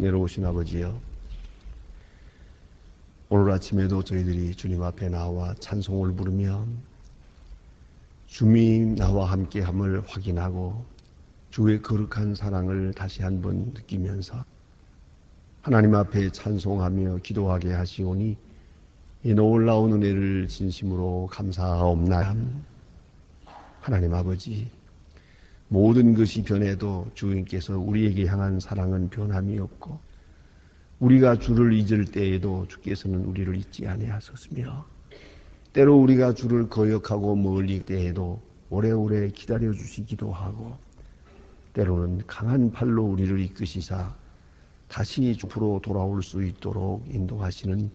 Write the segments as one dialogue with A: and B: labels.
A: 내려오신 아버지여, 오늘 아침에도 저희들이 주님 앞에 나와 찬송을 부르며 주님 나와 함께함을 확인하고 주의 거룩한 사랑을 다시 한번 느끼면서 하나님 앞에 찬송하며 기도하게 하시오니 이 놀라운 은혜를 진심으로 감사하옵나이다. 하나님 아버지, 모든 것이 변해도 주님께서 우리에게 향한 사랑은 변함이 없고 우리가 주를 잊을 때에도 주께서는 우리를 잊지 아니하셨으며 때로 우리가 주를 거역하고 멀리 때에도 오래오래 기다려주시기도 하고 때로는 강한 팔로 우리를 이끄시사 다시 주로 돌아올 수 있도록 인도하시는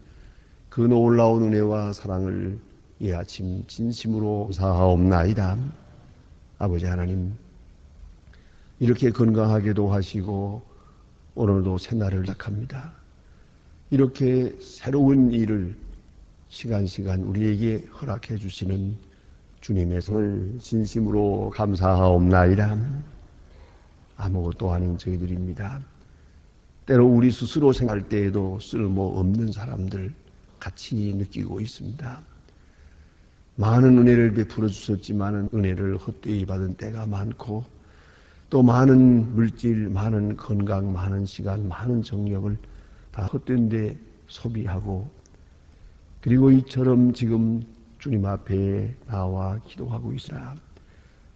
A: 그 놀라운 은혜와 사랑을 이 아침 진심으로 감사하옵나이다. 아버지 하나님, 이렇게 건강하게도 하시고 오늘도 새날을 시작합니다. 이렇게 새로운 일을 시간 우리에게 허락해 주시는 주님의 손을 진심으로 감사하옵나이다. 아무것도 아닌 저희들입니다. 때로 우리 스스로 생각할 때에도 쓸모없는 사람들 같이 느끼고 있습니다. 많은 은혜를 베풀어 주셨지만 은혜를 헛되이 받은 때가 많고 또 많은 물질, 많은 건강, 많은 시간, 많은 정력을 다 헛된 데 소비하고 그리고 이처럼 지금 주님 앞에 나와 기도하고 있으라.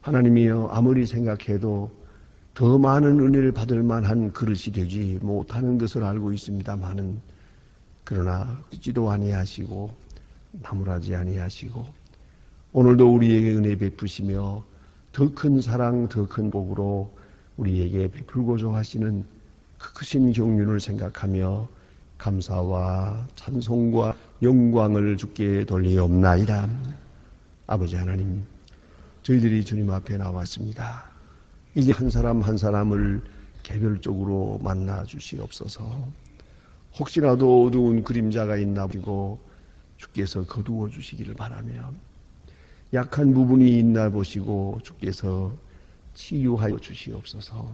A: 하나님이여, 아무리 생각해도 더 많은 은혜를 받을 만한 그릇이 되지 못하는 것을 알고 있습니다마는 그러나 듣지도 아니하시고 나무라지 아니하시고 오늘도 우리에게 은혜 베푸시며 더 큰 사랑, 더 큰 복으로 우리에게 베풀고자 하시는 그 크신 경륜을 생각하며 감사와 찬송과 영광을 주께 돌리옵나이다. 아버지 하나님, 저희들이 주님 앞에 나왔습니다. 이제 한 사람 한 사람을 개별적으로 만나 주시옵소서. 혹시라도 어두운 그림자가 있나 보시고 주께서 거두어 주시기를 바라며 약한 부분이 있나 보시고 주께서 치유하여 주시옵소서.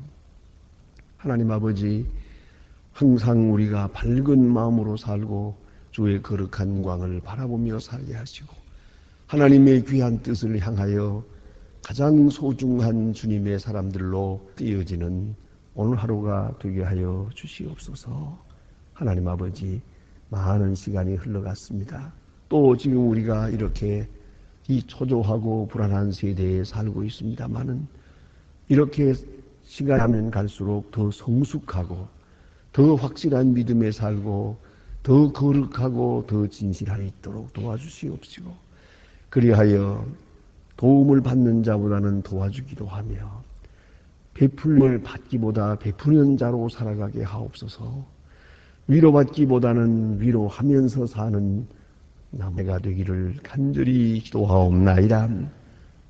A: 하나님 아버지, 항상 우리가 밝은 마음으로 살고 주의 거룩한 광을 바라보며 살게 하시고 하나님의 귀한 뜻을 향하여 가장 소중한 주님의 사람들로 띄어지는 오늘 하루가 되게 하여 주시옵소서. 하나님 아버지, 많은 시간이 흘러갔습니다. 또 지금 우리가 이렇게 이 초조하고 불안한 세대에 살고 있습니다마는 이렇게 시간이 가면 갈수록 더 성숙하고 더 확실한 믿음에 살고 더 거룩하고 더 진실하게 있도록 도와주시옵시고 그리하여 도움을 받는 자보다는 도와주기도 하며 베풀림을 받기보다 베푸는 자로 살아가게 하옵소서. 위로받기보다는 위로하면서 사는 나무가 되기를 간절히 기도하옵나이다.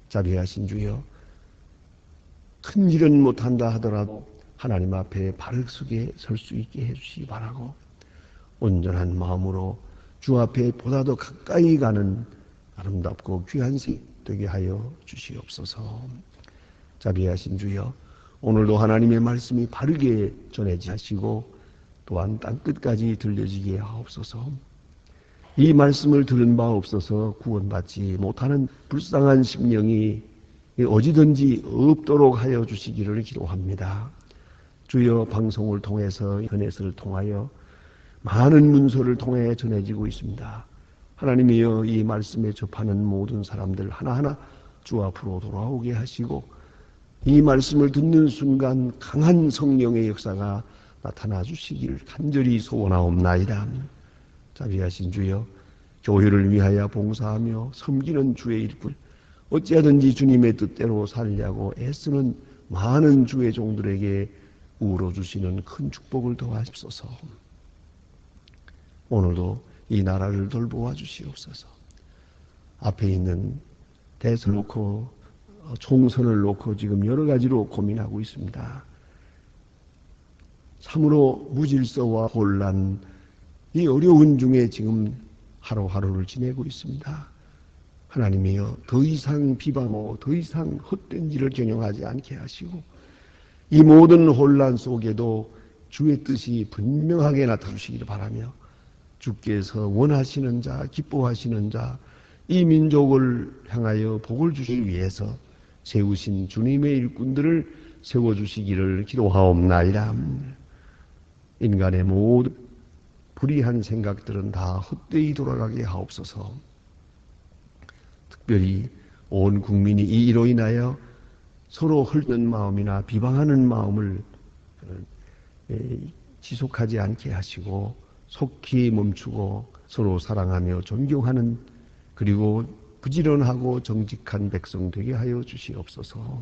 A: 자비하신 주여, 큰 일은 못한다 하더라도 하나님 앞에 바르게 설 수 있게 해주시기 바라고 온전한 마음으로 주 앞에 보다 더 가까이 가는 아름답고 귀한 시 되게 하여 주시옵소서. 자비하신 주여, 오늘도 하나님의 말씀이 바르게 전해지게 하시고 또한 땅끝까지 들려지게 하옵소서. 이 말씀을 들은 바 없어서 구원받지 못하는 불쌍한 심령이 어디든지 없도록 하여 주시기를 기도합니다. 주여, 방송을 통해서 인터넷을 통하여 많은 문서를 통해 전해지고 있습니다. 하나님이여, 이 말씀에 접하는 모든 사람들 하나하나 주 앞으로 돌아오게 하시고 이 말씀을 듣는 순간 강한 성령의 역사가 나타나 주시기를 간절히 소원하옵나이다. 자비하신 주여, 교회를 위하여 봉사하며 섬기는 주의 일꾼 어찌하든지 주님의 뜻대로 살려고 애쓰는 많은 주의 종들에게 우러 주시는 큰 축복을 더하십소서. 오늘도 이 나라를 돌보아 주시옵소서. 앞에 있는 대선을 놓고 총선을 놓고 지금 여러 가지로 고민하고 있습니다. 참으로 무질서와 혼란, 이 어려운 중에 지금 하루하루를 지내고 있습니다. 하나님이여, 더 이상 비방하고 더 이상 헛된 일을 경영하지 않게 하시고 이 모든 혼란 속에도 주의 뜻이 분명하게 나타주시기를 바라며 주께서 원하시는 자, 기뻐하시는 자, 이 민족을 향하여 복을 주시기 위해서 세우신 주님의 일꾼들을 세워주시기를 기도하옵나이다. 인간의 모든 불의한 생각들은 다 헛되이 돌아가게 하옵소서. 특별히 온 국민이 이로 인하여 서로 헐는 마음이나 비방하는 마음을 지속하지 않게 하시고 속히 멈추고 서로 사랑하며 존경하는 그리고 부지런하고 정직한 백성 되게 하여 주시옵소서.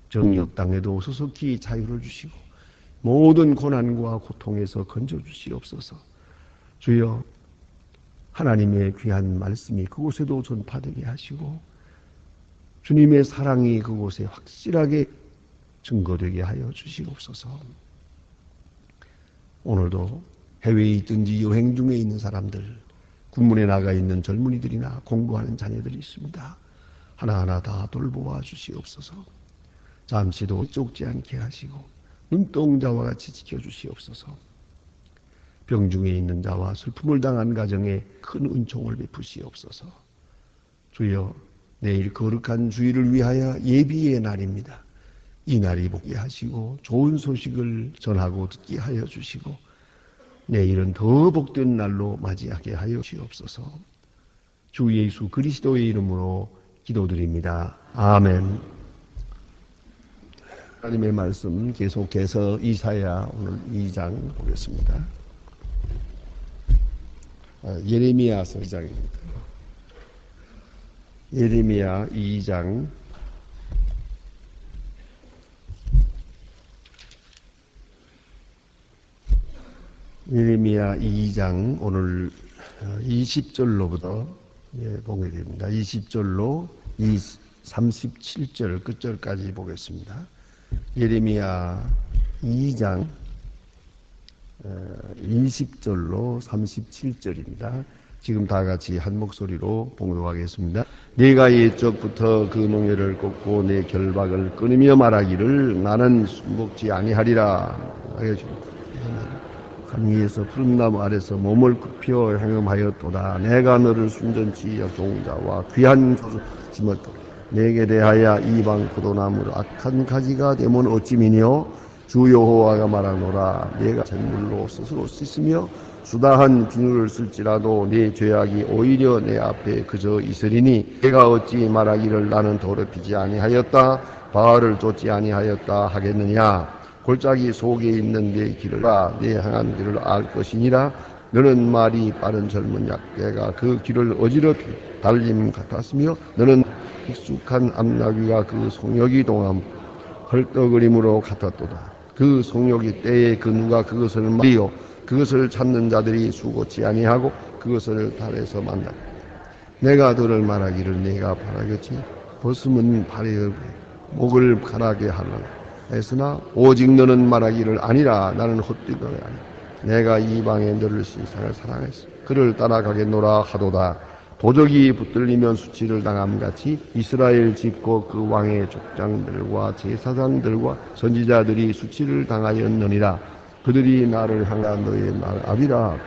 A: 정욕 땅에도 소속히 자유를 주시고 모든 고난과 고통에서 건져 주시옵소서. 주여, 하나님의 귀한 말씀이 그곳에도 전파되게 하시고 주님의 사랑이 그곳에 확실하게 증거되게 하여 주시옵소서. 오늘도 해외에 있든지 여행 중에 있는 사람들, 군문에 나가 있는 젊은이들이나 공부하는 자녀들이 있습니다. 하나하나 다 돌보아 주시옵소서. 잠시도 쫓지 않게 하시고 눈동자와 같이 지켜주시옵소서. 병중에 있는 자와 슬픔을 당한 가정에 큰 은총을 베푸시옵소서. 주여, 내일 거룩한 주일을 위하여 예비의 날입니다. 이 날이 복게 하시고 좋은 소식을 전하고 듣게 하여 주시고 내일은 더 복된 날로 맞이하게 하여 주시옵소서. 주 예수 그리스도의 이름으로 기도드립니다. 아멘. 하나님의 말씀 계속해서 이사야 오늘 2장 보겠습니다. 예레미야서 2장입니다. 예레미야 2장 예레미야 2장 오늘 20절로부터 보게 됩니다. 20절로 37절 끝절까지 보겠습니다. 예레미야 2장 20절로 37절입니다. 지금 다 같이 한 목소리로 봉독하겠습니다. 네가 옛적부터 그 농회를 꺾고 내 결박을 끊으며 말하기를 나는 숨먹지 아니하리라. 강 위에서 푸른 나무 아래서 몸을 굽혀 행음하였도다. 내가 너를 순전치 종자와 귀한 조수 심었도다. 내게 대하여 이방 포도나무를 악한 가지가 되면 어찌미뇨? 주 여호와가 말하노라. 내가 잿물로 스스로 씻으며 수다한 비누를 쓸지라도 내 죄악이 오히려 내 앞에 그저 있으리니 내가 어찌 말하기를 나는 더럽히지 아니하였다. 바알을 쫓지 아니하였다 하겠느냐? 골짜기 속에 있는 내 길을 내 향한 길을 알 것이니라. 너는 말이 빠른 젊은 약대가 그 길을 어지럽히 달림 같았으며 너는 익숙한 암나귀가 그 속력이 동함 헐떡거림으로 같았도다. 그 속력이 때에 그 누가 그것을 말이요 그것을 찾는 자들이 수고치 아니하고 그것을 달에서 만나. 내가 너를 말하기를 내가 바라겠지 벗으면 발에 목을 가라게 하려나 했으나 오직 너는 말하기를 아니라 나는 헛되거니 아니라 내가 이방에 너를 세상을 사랑했어 그를 따라가겠노라 하도다. 도적이 붙들리면 수치를 당함같이 이스라엘 집고 그 왕의 족장들과 제사장들과 선지자들이 수치를 당하였느니라. 그들이 나를 향하여 너의 날 아비라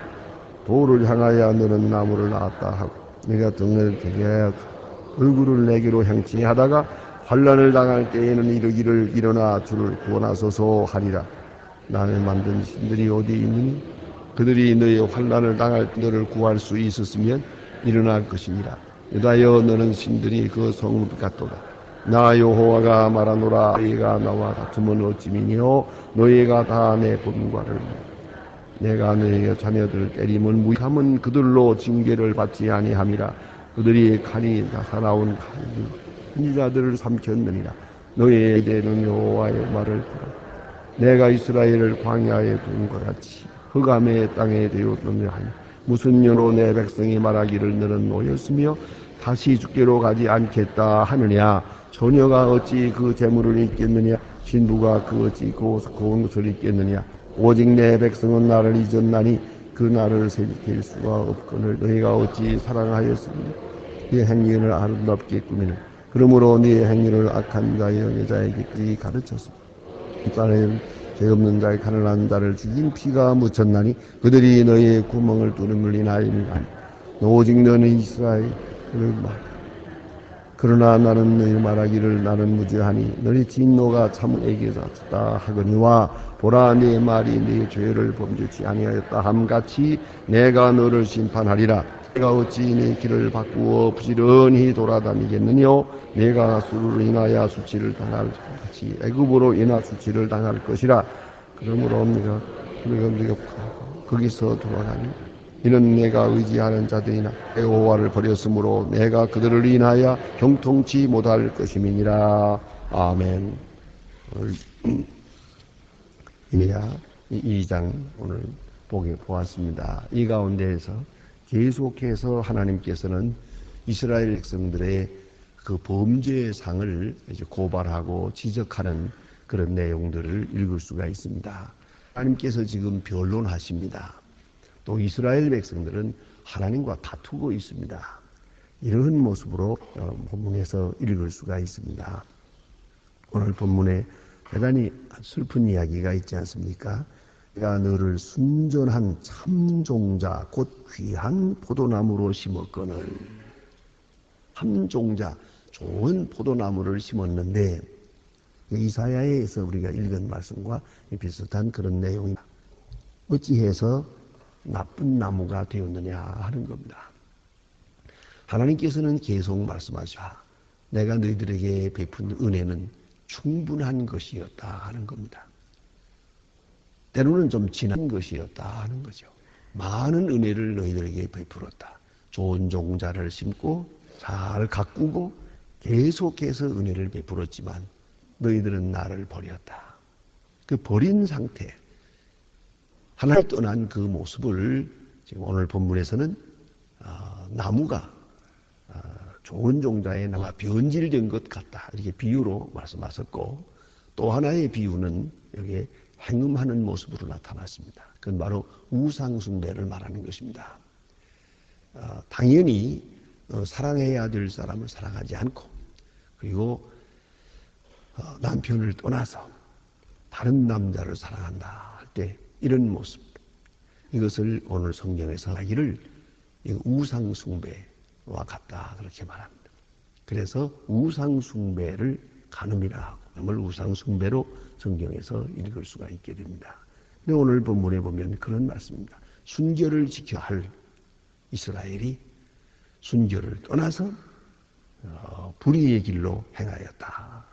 A: 돌을 향하여 너는 나무를 낳았다 하고 내가 등을 되게 얼굴을 내게로 향치 하다가 환난을 당할 때에는 이르기를 일어나 주를 구원하소서 하리라. 나를 만든 신들이 어디 있느니 그들이 너의 환난을 당할 때 너를 구할 수 있었으면 일어날 것이니라. 유다여 너는 신들이 그 성읍 같도다. 나 여호와가 말하노라. 너희가 나와 다투면 어찌미니요 너희가 다 내 분과를 내가 너희의 자녀들을 때리면 무익함은 그들로 징계를 받지 아니함이라. 그들이 칼이 나사나온 칼이 선지자들을 삼켰느니라. 너희에 대는 여호와의 말을 들어. 내가 이스라엘을 광야에 둔 것 같이 흑암의 땅에 되었느냐 하니 무슨 연로 내 백성이 말하기를 너는 노였으며 다시 주께로 가지 않겠다 하느냐. 처녀가 어찌 그 재물을 잊겠느냐. 신부가 그 어찌 고운 것을 잊겠느냐. 오직 내 백성은 나를 잊었나니 그 나를 새길 수가 없거늘 너희가 어찌 사랑하였으니 네 행위를 아름답게 꾸미는 그러므로 네 행위를 악한 자의 여자에게 가르쳤습니다. 땅에 죄 없는 자의 가난한 자를 죽인 피가 묻혔나니 그들이 너희의 구멍을 뚫음을 인하여니라. 오직 너는 이스라엘을 그러나 나는 너희 말하기를 나는 무죄하니 너희 진노가 참 애기졌다 하거니와 보라 내 말이 네 죄를 범죄치 아니하였다 함같이 내가 너를 심판하리라. 내가 어찌 내 길을 바꾸어 부지런히 돌아다니겠느냐. 내가 수를 인하여 수치를 당할 같이 애굽으로 인하 수치를 당할 것이라. 그러므로 네가 거기서 돌아가니 이는 내가 의지하는 자들이나 여호와를 버렸으므로 내가 그들을 인하여 형통치 못할 것임이니라. 아멘. 이미야 2장 오늘 보았습니다. 이 가운데에서 계속해서 하나님께서는 이스라엘 백성들의 그 범죄의 상을 이제 고발하고 지적하는 그런 내용들을 읽을 수가 있습니다. 하나님께서 지금 변론하십니다. 또 이스라엘 백성들은 하나님과 다투고 있습니다. 이런 모습으로 본문에서 읽을 수가 있습니다. 오늘 본문에 대단히 슬픈 이야기가 있지 않습니까? 내가 너를 순전한 참종자 곧 귀한 포도나무로 심었거늘. 참종자 좋은 포도나무를 심었는데 이사야에서 우리가 읽은 말씀과 비슷한 그런 내용입니다. 어찌해서 나쁜 나무가 되었느냐 하는 겁니다. 하나님께서는 계속 말씀하시아 내가 너희들에게 베푼 은혜는 충분한 것이었다 하는 겁니다. 때로는 좀 지난 것이었다 하는 거죠. 많은 은혜를 너희들에게 베풀었다. 좋은 종자를 심고 잘 가꾸고 계속해서 은혜를 베풀었지만 너희들은 나를 버렸다. 그 버린 상태, 하나님 떠난 그 모습을 지금 오늘 본문에서는 나무가 좋은 종자의 나무가 변질된 것 같다 이렇게 비유로 말씀하셨고, 또 하나의 비유는 여기에 행음하는 모습으로 나타났습니다. 그건 바로 우상숭배를 말하는 것입니다. 당연히 사랑해야 될 사람을 사랑하지 않고 그리고 남편을 떠나서 다른 남자를 사랑한다 할 때 이런 모습, 이것을 오늘 성경에서 하기를 우상숭배와 같다 그렇게 말합니다. 그래서 우상숭배를 간음이라 하고 그걸 우상숭배로 성경에서 읽을 수가 있게 됩니다. 근데 오늘 본문에 보면 그런 말씀입니다. 순결을 지켜야 할 이스라엘이 순결을 떠나서 불의의 길로 행하였다.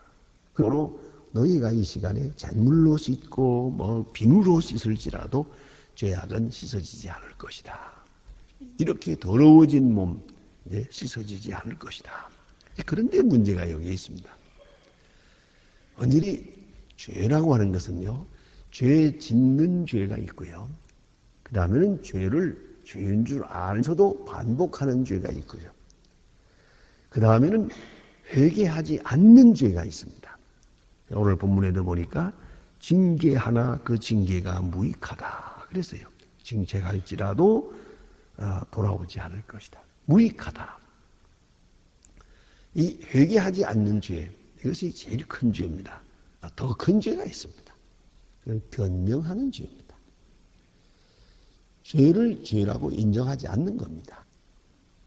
A: 그러므로 너희가 이 시간에 잿물로 씻고 비누로 씻을지라도 죄악은 씻어지지 않을 것이다. 이렇게 더러워진 몸 씻어지지 않을 것이다. 그런데 문제가 여기에 있습니다. 언제리 죄라고 하는 것은요, 죄 짓는 죄가 있고요. 그 다음에는 죄인 줄 알면서도 반복하는 죄가 있고요. 그 다음에는 회개하지 않는 죄가 있습니다. 오늘 본문에도 보니까 징계하나 그 징계가 무익하다 그랬어요. 징책할지라도 돌아오지 않을 것이다. 무익하다. 이 회개하지 않는 죄, 이것이 제일 큰 죄입니다. 더 큰 죄가 있습니다. 변명하는 죄입니다. 죄를 죄라고 인정하지 않는 겁니다.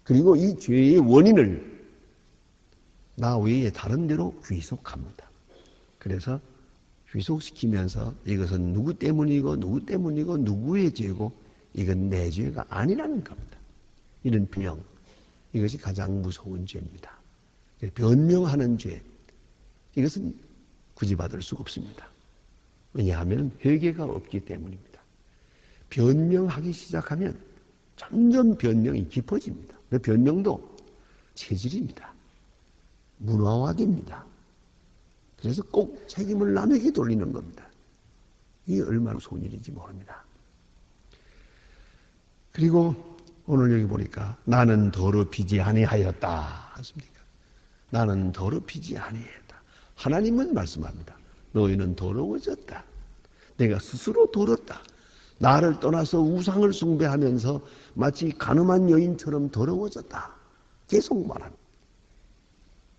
A: 그리고 이 죄의 원인을 나 외에 다른 데로 귀속합니다. 그래서 귀속시키면서 이것은 누구 때문이고 누구의 죄고 이건 내 죄가 아니라는 겁니다. 이런 변명, 이것이 가장 무서운 죄입니다. 변명하는 죄, 이것은 구제받을 수가 없습니다. 왜냐하면 회개가 없기 때문입니다. 변명하기 시작하면 점점 변명이 깊어집니다. 그 변명도 체질입니다. 문화화됩니다. 그래서 꼭 책임을 남에게 돌리는 겁니다. 이게 얼마나 무서운 일인지 모릅니다. 그리고 오늘 여기 보니까 나는 더럽히지 아니하였다 했습니까? 나는 더럽히지 아니하였다. 하나님은 말씀합니다. 너희는 더러워졌다. 내가 스스로 더럽다. 나를 떠나서 우상을 숭배하면서 마치 간음한 여인처럼 더러워졌다. 계속 말합니다.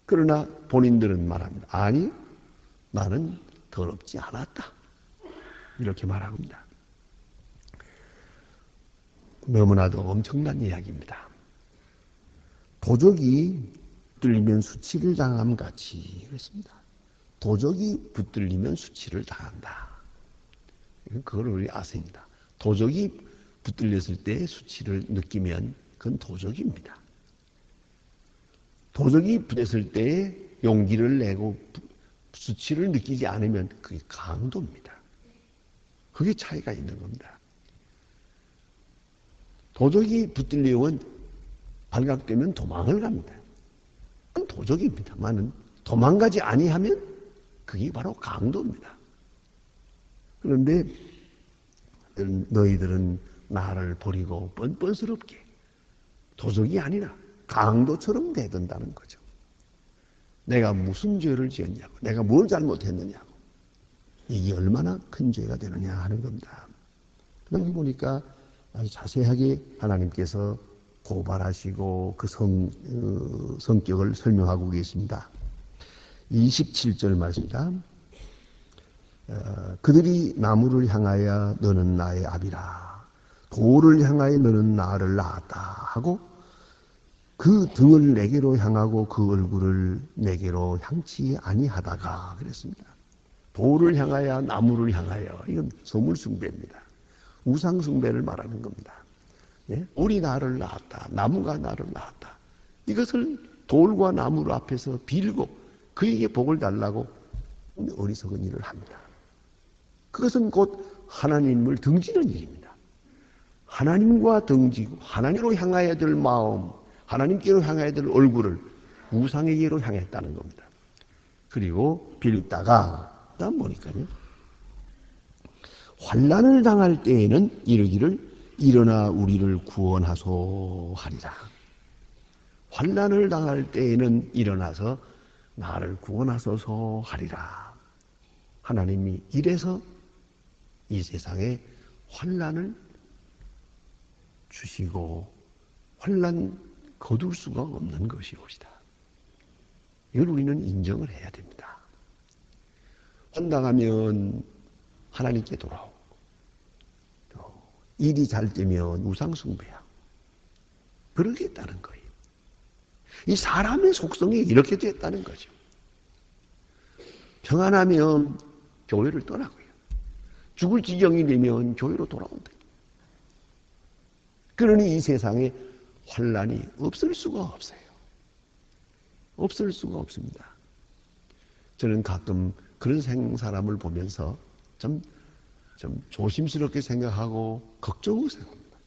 A: 그러나 본인들은 말합니다. 아니, 나는 더럽지 않았다. 이렇게 말합니다. 너무나도 엄청난 이야기입니다. 도적이 붙들리면 수치를 당함 같이 그랬습니다. 도적이 붙들리면 수치를 당한다. 그걸 우리 아십니다. 도적이 붙들렸을 때 수치를 느끼면 그건 도적입니다. 도적이 붙었을 때 용기를 내고 수치를 느끼지 않으면 그게 강도입니다. 그게 차이가 있는 겁니다. 도적이 붙들려면 발각되면 도망을 갑니다. 그건 도적입니다만은 도망가지 아니하면 그게 바로 강도입니다. 그런데 너희들은 나를 버리고 뻔뻔스럽게 도적이 아니라 강도처럼 대든다는 거죠. 내가 무슨 죄를 지었냐고, 내가 뭘 잘못했느냐고, 이게 얼마나 큰 죄가 되느냐 하는 겁니다. 그럼 보니까 아주 자세하게 하나님께서 고발하시고 그 성격을 설명하고 계십니다. 27절 말씀입니다. 그들이 나무를 향하여 너는 나의 아비라, 돌을 향하여 너는 나를 낳았다 하고 그 등을 내게로 향하고 그 얼굴을 내게로 향치 아니하다가 그랬습니다. 돌을 향하여 나무를 향하여, 이건 소물숭배입니다. 우상숭배를 말하는 겁니다. 예? 돌이 나를 낳았다, 나무가 나를 낳았다, 이것을 돌과 나무 앞에서 빌고 그에게 복을 달라고 어리석은 일을 합니다. 그것은 곧 하나님을 등지는 일입니다. 하나님과 등지고 하나님으로 향하여야 될 마음, 하나님께로 향해야 될 얼굴을 우상에게로 향했다는 겁니다. 그리고 빌다가 다음 보니까요, 환난을 당할 때에는 이르기를 일어나 우리를 구원하소 하리라. 환난을 당할 때에는 일어나서 나를 구원하소서 하리라. 하나님이 이래서 이 세상에 환난을 주시고 환난 거둘 수가 없는 것이옵시다. 이걸 우리는 인정을 해야 됩니다. 환당하면 하나님께 돌아오고, 일이 잘 되면 우상숭배하고 그러겠다는 거예요. 이 사람의 속성이 이렇게 됐다는 거죠. 평안하면 교회를 떠나고요, 죽을 지경이 되면 교회로 돌아온다. 그러니 이 세상에 환난이 없을 수가 없어요. 없을 수가 없습니다. 저는 가끔 그런 사람을 보면서 좀 조심스럽게 생각하고 걱정을 생각합니다.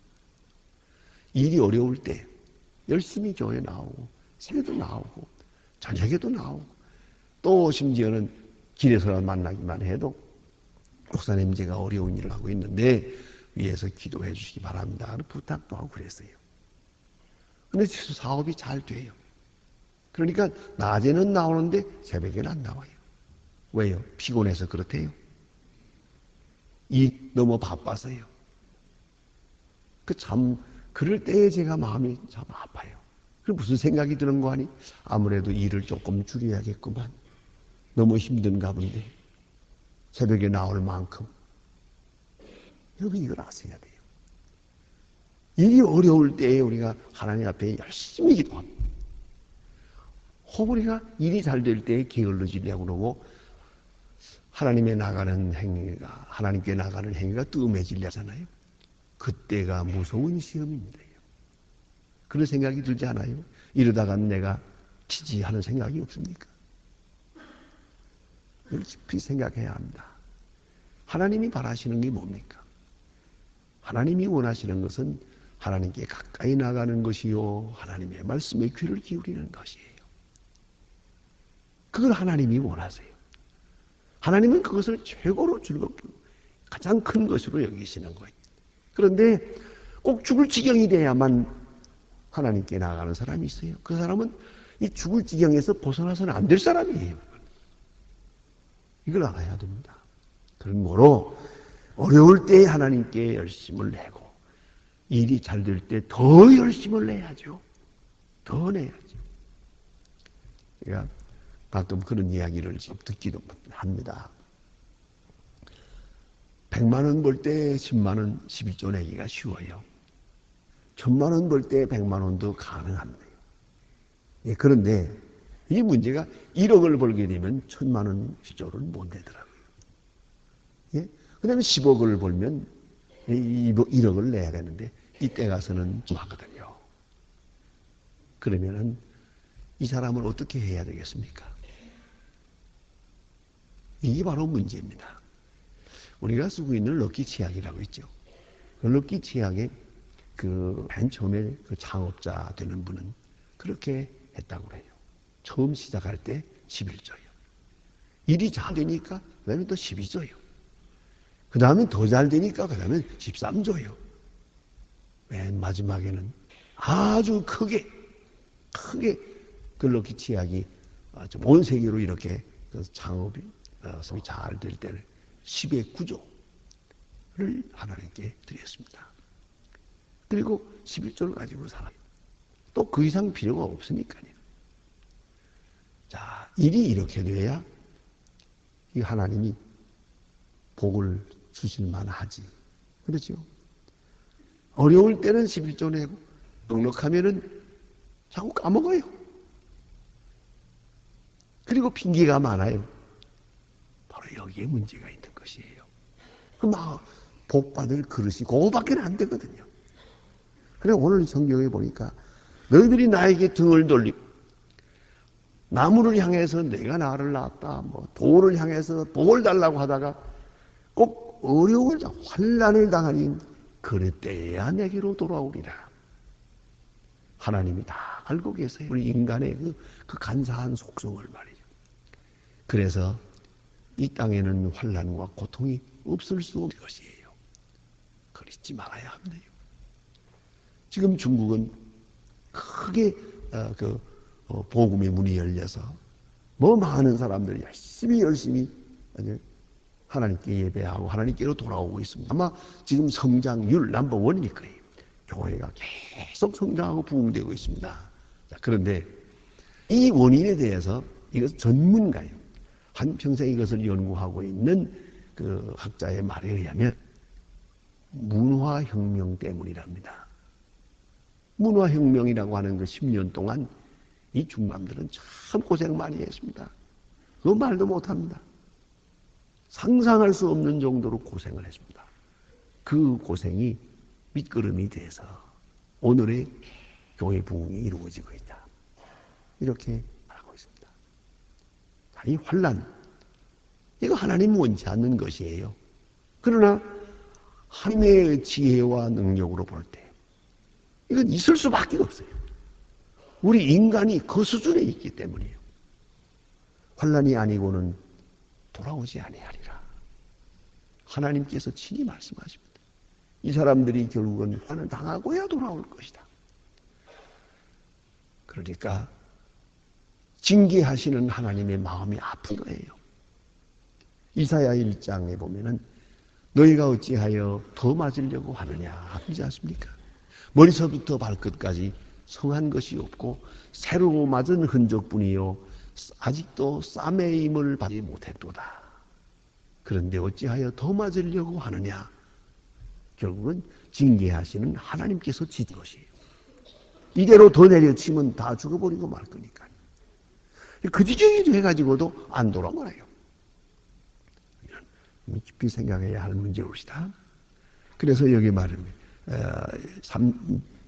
A: 일이 어려울 때 열심히 교회 나오고 새해도 나오고 저녁에도 나오고 또 심지어는 길에서 만나기만 해도 목사님 제가 어려운 일을 하고 있는데 위에서 기도해 주시기 바랍니다 하는 부탁도 하고 그랬어요. 근데 사업이 잘 돼요. 그러니까 낮에는 나오는데 새벽에는 안 나와요. 왜요? 피곤해서 그렇대요. 너무 바빠서요. 그럴 때에 제가 마음이 참 아파요. 그럼 무슨 생각이 드는 거 아니? 아무래도 일을 조금 줄여야겠구만. 너무 힘든가 본데. 새벽에 나올 만큼. 여러분 이걸 아셔야 돼요. 일이 어려울 때에 우리가 하나님 앞에 열심히 기도합니다. 혹 우리가 일이 잘 될 때에 게을러지려고 그러고 하나님께 나가는 행위가 뜸해지려잖아요. 그때가 무서운 시험입니다. 그런 생각이 들지 않아요? 이러다간 내가 치지 하는 생각이 없습니까? 이걸 깊이 생각해야 합니다. 하나님이 바라시는 게 뭡니까? 하나님이 원하시는 것은 하나님께 가까이 나가는 것이요, 하나님의 말씀에 귀를 기울이는 것이에요. 그걸 하나님이 원하세요. 하나님은 그것을 최고로 즐겁게 가장 큰 것으로 여기시는 거예요. 그런데 꼭 죽을 지경이 돼야만 하나님께 나아가는 사람이 있어요. 그 사람은 이 죽을 지경에서 벗어나서는 안 될 사람이에요. 이걸 알아야 됩니다. 그러므로 어려울 때 하나님께 열심을 내고 일이 잘 될 때 더 열심을 내야죠. 더 내야죠. 그러니까 가끔 그런 이야기를 듣기도 합니다. 100만 원 벌 때 10만 원 11조 내기가 쉬워요. 1000만 원 벌 때 100만 원도 가능합니다. 예, 그런데 이 문제가 1억을 벌게 되면 1000만 원 10조를 못 내더라고요. 예? 그 다음에 10억을 벌면 1억을 내야 되는데 이때 가서는 좀 하거든요. 그러면은 이 사람을 어떻게 해야 되겠습니까? 이게 바로 문제입니다. 우리가 쓰고 있는 럭키 치약이라고 있죠. 그 럭키 치약의 맨 처음에 그 창업자 되는 분은 그렇게 했다고 해요. 처음 시작할 때 11조요. 일이 잘 되니까 그 다음에 또 12조요. 그 다음에 더 잘 되니까 그 다음에 13조요. 맨 마지막에는 아주 크게 그 럭키 치약이 온 세계로 이렇게 창업이 잘 될 때는 10의 9조를 하나님께 드렸습니다. 그리고 11조를 가지고 살아요. 또 그 이상 필요가 없으니까요. 자, 일이 이렇게 돼야 이 하나님이 복을 주실 만하지. 그렇죠? 어려울 때는 11조 내고 넉넉하면은 자꾸 까먹어요. 그리고 핑계가 많아요. 바로 여기에 문제가 있는 것이에요. 막 복받을 그릇이 그거밖에 안 되거든요. 그래 오늘 성경에 보니까 너희들이 나에게 등을 돌리고 나무를 향해서 내가 나를 낳았다, 돌을 향해서 복을 달라고 하다가 꼭 어려움을 환난을 당하니 그때야 내게로 돌아오리라. 하나님이 다 알고 계세요. 우리 인간의 그 간사한 속성을 말이죠. 그래서 이 땅에는 환난과 고통이 없을 수 없는 것이에요. 그러지 말아야 합니다. 지금 중국은 크게 복음의 문이 열려서 많은 사람들이 열심히 하나님께 예배하고 하나님께로 돌아오고 있습니다. 아마 지금 성장률 넘버원일 거예요. 교회가 계속 성장하고 부흥되고 있습니다. 자, 그런데 이 원인에 대해서 이것 전문가예요. 한평생 이것을 연구하고 있는 그 학자의 말에 의하면 문화혁명 때문이랍니다. 문화혁명이라고 하는 그 10년 동안 이 중남들은 참 고생 많이 했습니다. 그 말도 못합니다. 상상할 수 없는 정도로 고생을 했습니다. 그 고생이 밑거름이 돼서 오늘의 교회 부흥이 이루어지고 있다. 이렇게 말하고 있습니다. 자, 이 환난, 이거 하나님 원치 않는 것이에요. 그러나 하나님의 지혜와 능력으로 볼 때 이건 있을 수밖에 없어요. 우리 인간이 그 수준에 있기 때문이에요. 환난이 아니고는 돌아오지 아니하리라. 하나님께서 친히 말씀하십니다. 이 사람들이 결국은 환난을 당하고야 돌아올 것이다. 그러니까 징계하시는 하나님의 마음이 아픈 거예요. 이사야 1장에 보면은 너희가 어찌하여 더 맞으려고 하느냐 하지 않습니까? 머리서부터 발끝까지 성한 것이 없고 새로 맞은 흔적뿐이요 아직도 쌈의 힘을 받지 못했도다. 그런데 어찌하여 더 맞으려고 하느냐? 결국은 징계하시는 하나님께서 지은 것이에요. 이대로 더 내려치면 다 죽어버리고 말 거니까. 그 지경이 해가지고도 안 돌아오나요? 깊이 생각해야 할 문제입니다. 그래서 여기 말입니다.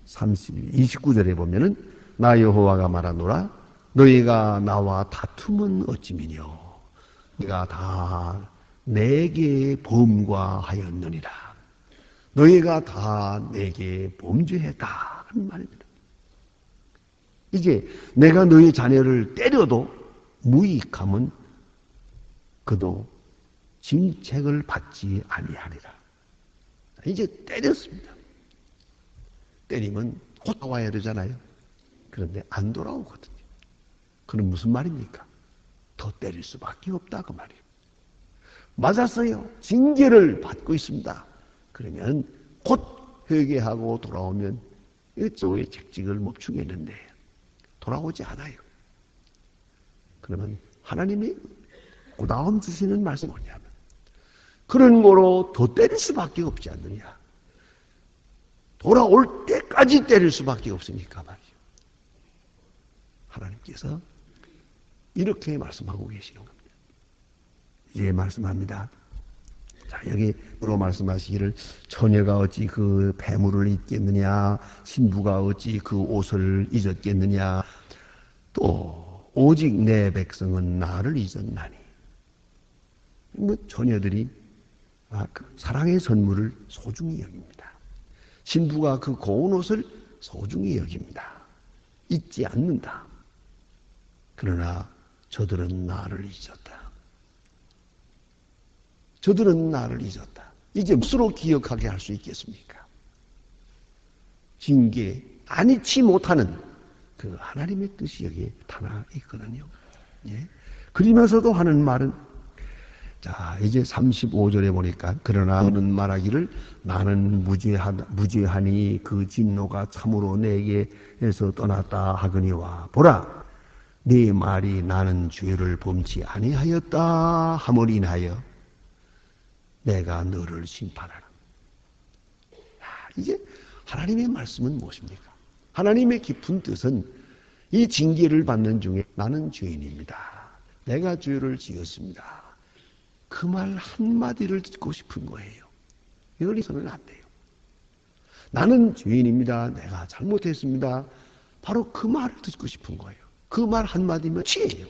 A: 29절에 보면은 나 여호와가 말하노라 너희가 나와 다툼은 어찌미뇨 네가 다 내게 범과하였느니라. 너희가 다 내게 범죄했다 하는 말입니다. 이제 내가 너희 자녀를 때려도 무익하면 그도 징책을 받지 아니하리라. 이제 때렸습니다. 때리면 곧 와야 되잖아요. 그런데 안 돌아오거든요. 그럼 무슨 말입니까? 더 때릴 수밖에 없다 그 말이에요. 맞았어요. 징계를 받고 있습니다. 그러면 곧 회개하고 돌아오면 이쪽의 책직을 멈추겠는데 돌아오지 않아요. 그러면 하나님이 고다움 주시는 말씀이 뭐냐면 그런 거로 더 때릴 수밖에 없지 않느냐. 돌아올 때까지 때릴 수밖에 없으니까 말이죠. 하나님께서 이렇게 말씀하고 계시는 겁니다. 이제 말씀합니다. 자, 여기로 말씀하시기를 처녀가 어찌 그 배물을 입겠느냐, 신부가 어찌 그 옷을 잊었겠느냐, 또 오직 내 백성은 나를 잊었나니. 뭐 처녀들이 그 사랑의 선물을 소중히 여깁니다. 신부가 그 고운 옷을 소중히 여깁니다. 잊지 않는다. 그러나 저들은 나를 잊었다. 저들은 나를 잊었다. 이제 무엇으로 기억하게 할 수 있겠습니까? 징계, 안 잊지 못하는 그 하나님의 뜻이 여기에 나타나 있거든요. 예? 그러면서도 하는 말은, 자, 이제 35절에 보니까, 그러나 너는 말하기를 나는 무죄하니 그 진노가 참으로 내게에서 떠났다 하거니와, 보라, 네 말이 나는 죄를 범치 아니하였다 함을 인하여 내가 너를 심판하라. 이제 하나님의 말씀은 무엇입니까? 하나님의 깊은 뜻은 이 징계를 받는 중에 나는 죄인입니다. 내가 죄를 지었습니다. 그 말 한마디를 듣고 싶은 거예요. 여기서는 안 돼요. 나는 죄인입니다. 내가 잘못했습니다. 바로 그 말을 듣고 싶은 거예요. 그 말 한마디면 죄예요.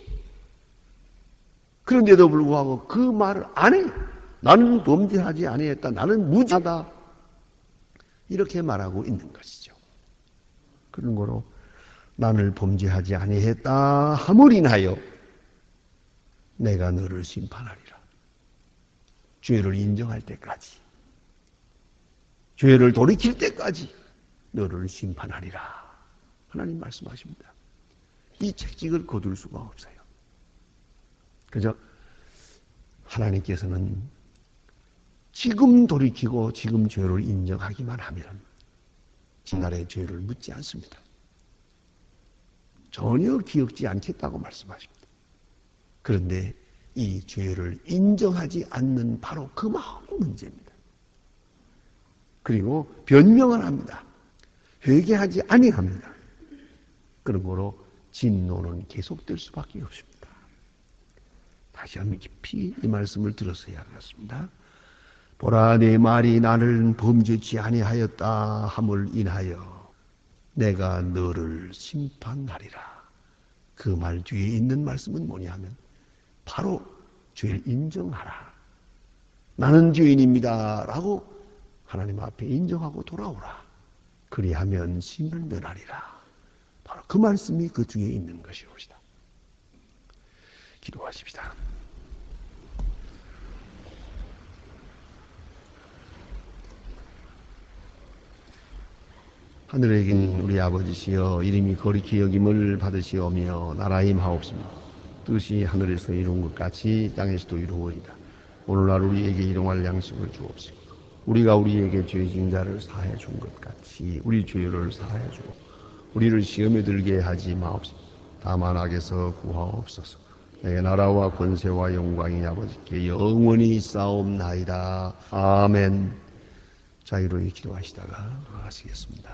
A: 그런데도 불구하고 그 말을 안 해요. 나는 범죄하지 아니했다. 나는 무죄하다. 이렇게 말하고 있는 것이죠. 그런 거로 나를 범죄하지 아니했다 함을 인하여 내가 너를 심판하리라. 죄를 인정할 때까지, 죄를 돌이킬 때까지 너를 심판하리라. 하나님 말씀하십니다. 이 책직을 거둘 수가 없어요. 그저 하나님께서는 지금 돌이키고 지금 죄를 인정하기만 하면 지난날의 죄를 묻지 않습니다. 전혀 기억지 않겠다고 말씀하십니다. 그런데 이 죄를 인정하지 않는 바로 그 마음이 문제입니다. 그리고 변명을 합니다. 회개하지 아니합니다. 그런 거로 진노는 계속될 수밖에 없습니다. 다시 한번 깊이 이 말씀을 들었어야 하겠습니다. 보라, 내 말이 나를 범죄치 아니하였다 함을 인하여 내가 너를 심판하리라. 그 말 뒤에 있는 말씀은 뭐냐면 바로 죄를 인정하라. 나는 죄인입니다 라고 하나님 앞에 인정하고 돌아오라. 그리하면 심을 면하리라. 바로 그 말씀이 그 뒤에 있는 것이옵시다. 기도하십시다. 하늘에 계신 우리 아버지시여, 이름이 거룩히 여김을 받으시오며 나라의 임하옵시며 뜻이 하늘에서 이룬 것 같이 땅에서도 이루어지이다. 오늘날 우리에게 일용할 양식을 주옵시고 우리가 우리에게 죄진 자를 사해 준 것 같이 우리 죄를 사해 주고 우리를 시험에 들게 하지 마옵소서. 다만 악에서 구하옵소서. 내 나라와 권세와 영광이 아버지께 영원히 있사옵나이다. 아멘. 자유로이 기도하시다가 하시겠습니다.